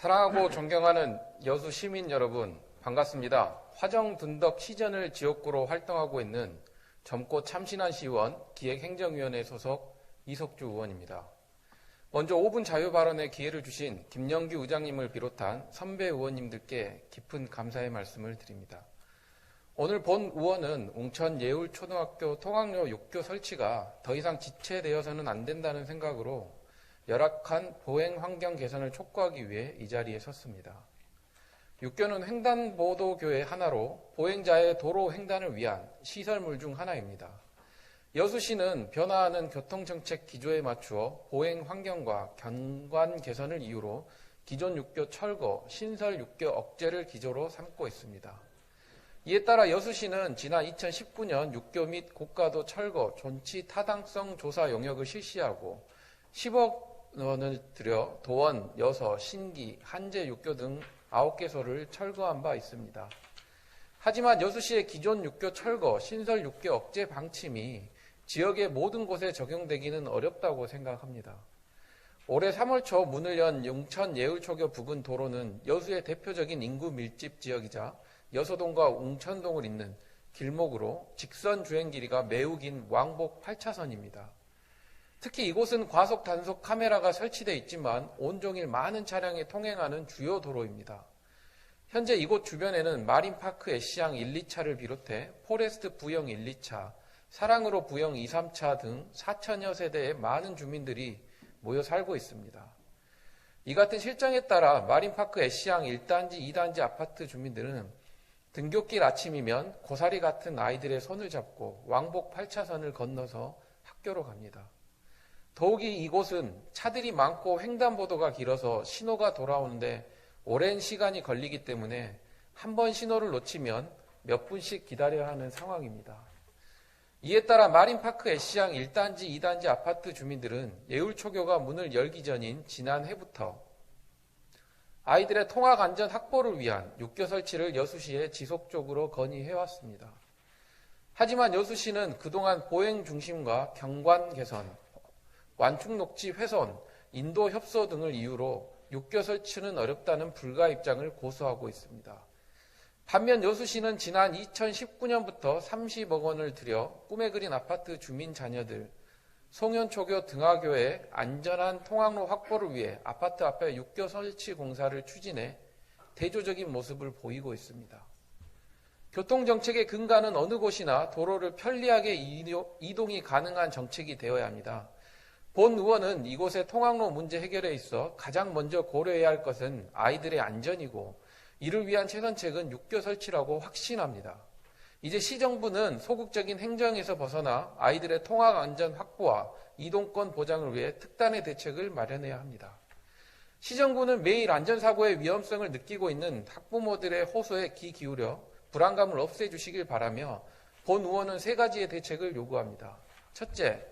사랑하고 존경하는 여수 시민 여러분, 반갑습니다. 화정둔덕 시전을 지역구로 활동하고 있는 젊고 참신한 시의원 기획행정위원회 소속 이석주 의원입니다. 먼저 5분 자유 발언의 기회를 주신 김영규 의장님을 비롯한 선배 의원님들께 깊은 감사의 말씀을 드립니다. 오늘 본 의원은 웅천 예울초등학교 통학로 6교 설치가 더 이상 지체되어서는 안 된다는 생각으로 열악한 보행 환경 개선을 촉구하기 위해 이 자리에 섰습니다. 6교는 횡단보도교의 하나로 보행자의 도로 횡단을 위한 시설물 중 하나입니다. 여수시는 변화하는 교통정책 기조에 맞추어 보행 환경과 경관 개선을 이유로 기존 6교 철거, 신설 6교 억제를 기조로 삼고 있습니다. 이에 따라 여수시는 지난 2019년 6교 및 고가도 철거, 존치 타당성 조사 용역을 실시하고 10억 원을 들여 도원, 여서, 신기, 한제 6교 등 9개소를 철거한 바 있습니다. 하지만 여수시의 기존 6교 철거, 신설 6교 억제 방침이 지역의 모든 곳에 적용되기는 어렵다고 생각합니다. 올해 3월 초 문을 연 웅천 예울초교 부근 도로는 여수의 대표적인 인구 밀집 지역이자 여서동과 웅천동을 잇는 길목으로 직선 주행 길이가 매우 긴 왕복 8차선입니다. 특히 이곳은 과속 단속 카메라가 설치되어 있지만 온종일 많은 차량이 통행하는 주요 도로입니다. 현재 이곳 주변에는 마린파크 애쉬항 1, 2차를 비롯해 포레스트 부영 1, 2차, 사랑으로 부영 2, 3차 등 4천여 세대의 많은 주민들이 모여 살고 있습니다. 이 같은 실정에 따라 마린파크 애쉬항 1단지, 2단지 아파트 주민들은 등굣길 아침이면 고사리 같은 아이들의 손을 잡고 왕복 8차선을 건너서 학교로 갑니다. 더욱이 이곳은 차들이 많고 횡단보도가 길어서 신호가 돌아오는데 오랜 시간이 걸리기 때문에 한 번 신호를 놓치면 몇 분씩 기다려야 하는 상황입니다. 이에 따라 마린파크 애쉬항 1단지, 2단지 아파트 주민들은 예울초교가 문을 열기 전인 지난해부터 아이들의 통학 안전 확보를 위한 6교 설치를 여수시에 지속적으로 건의해왔습니다. 하지만 여수시는 그동안 보행 중심과 경관 개선, 완충 녹지 훼손, 인도 협소 등을 이유로 6교 설치는 어렵다는 불가 입장을 고수하고 있습니다. 반면 여수시는 지난 2019년부터 30억 원을 들여 꿈에 그린 아파트 주민 자녀들, 송현초교 등하교의 안전한 통학로 확보를 위해 아파트 앞에 6교 설치 공사를 추진해 대조적인 모습을 보이고 있습니다. 교통정책의 근간은 어느 곳이나 도로를 편리하게 이동이 가능한 정책이 되어야 합니다. 본 의원은 이곳의 통학로 문제 해결에 있어 가장 먼저 고려해야 할 것은 아이들의 안전이고 이를 위한 최선책은 6교 설치라고 확신합니다. 이제 시정부는 소극적인 행정에서 벗어나 아이들의 통학 안전 확보와 이동권 보장을 위해 특단의 대책을 마련해야 합니다. 시정부는 매일 안전사고의 위험성을 느끼고 있는 학부모들의 호소에 귀 기울여 불안감을 없애주시길 바라며 본 의원은 3가지의 대책을 요구합니다. 첫째,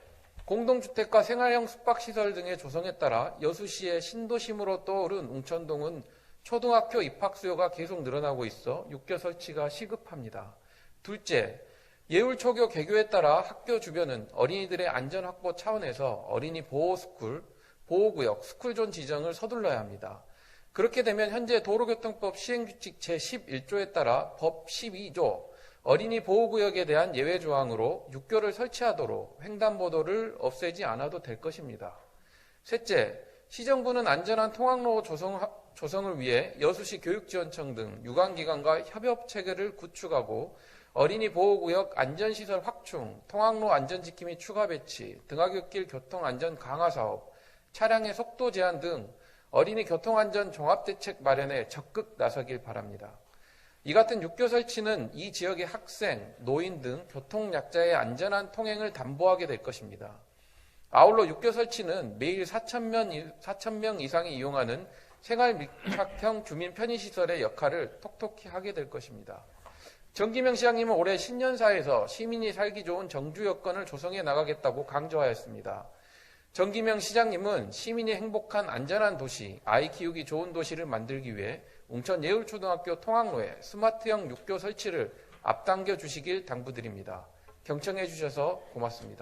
공동주택과 생활형 숙박시설 등의 조성에 따라 여수시의 신도심으로 떠오른 웅천동은 초등학교 입학 수요가 계속 늘어나고 있어 6교 설치가 시급합니다. 둘째, 예울초교 개교에 따라 학교 주변은 어린이들의 안전 확보 차원에서 어린이 보호스쿨, 보호구역, 스쿨존 지정을 서둘러야 합니다. 그렇게 되면 현재 도로교통법 시행규칙 제11조에 따라 법 12조 어린이 보호구역에 대한 예외 조항으로 6교를 설치하도록 횡단보도를 없애지 않아도 될 것입니다. 셋째, 시정부는 안전한 통학로 조성을 위해 여수시 교육지원청 등 유관기관과 협업 체계를 구축하고 어린이 보호구역 안전시설 확충, 통학로 안전지킴 및 추가 배치, 등하굣길 교통안전 강화 사업, 차량의 속도 제한 등 어린이 교통안전 종합대책 마련에 적극 나서길 바랍니다. 이 같은 6교 설치는 이 지역의 학생, 노인 등 교통약자의 안전한 통행을 담보하게 될 것입니다. 아울러 6교 설치는 매일 4,000명 이상이 이용하는 생활밀착형 주민 편의시설의 역할을 톡톡히 하게 될 것입니다. 정기명 시장님은 올해 신년사에서 시민이 살기 좋은 정주 여건을 조성해 나가겠다고 강조하였습니다. 정기명 시장님은 시민이 행복한 안전한 도시, 아이 키우기 좋은 도시를 만들기 위해 웅천 예울초등학교 통학로에 스마트형 6교 설치를 앞당겨 주시길 당부드립니다. 경청해 주셔서 고맙습니다.